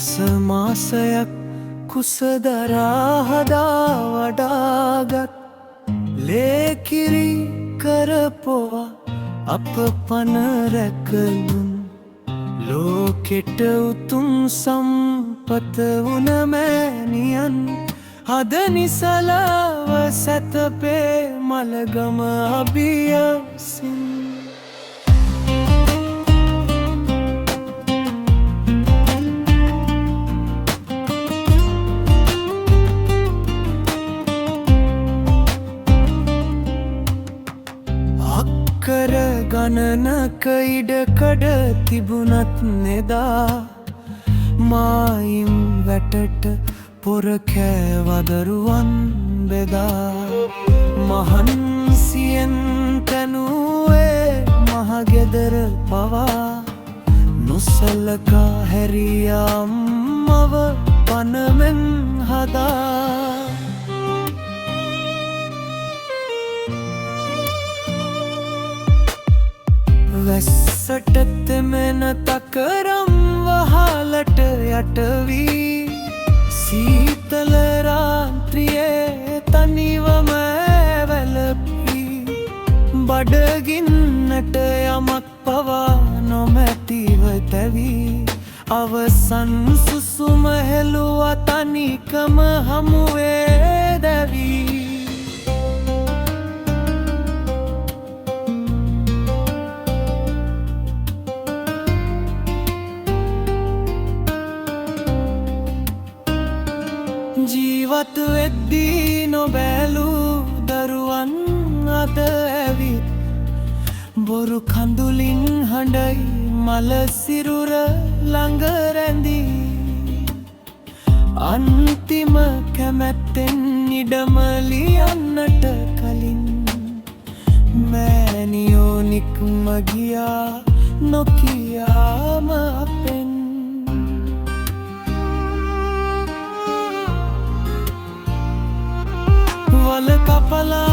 වසමාසයක් කුසදරා හදා වඩාගත් ලේකිරි කරපොවා අප පන රැකලුන් ලෝකෙට උතුම් සම්පත වුණ මෑණියන් හද නිසලව සැතපේ මළගම අභියසින් කර ගණනක ඉඩකඩ තිබුණත් නෙදා මායිම් වැටට පොර කෑවදරුවන් බෙදා මහන්සියෙන් තැනුවේ මහගෙදර පවා නොසලකා හැරියම්මව පනමෙන් හදා වැස්සට තෙමෙන තකරම් වහලට යටවී සීතල රාත්‍රියේ තනිවම වැළපී බඩගින්නට යමක් පවා නොමැතිව තැවී අවසන් සුසුම හෙළුවා තනිකම හමුවේ දැවී ජීවත් වෙද්දී නොබැලූ දරුවන් අද ඇවිත් බොරු කඳුලින් හඬයි මල සිරුර ළඟ රැඳී අන්තිම කැමැත්තෙන් ඉඩම ලියන්නට කලින් මෑණියෝ නික්ම ගියා නොකියාම අපෙන් වල කපලා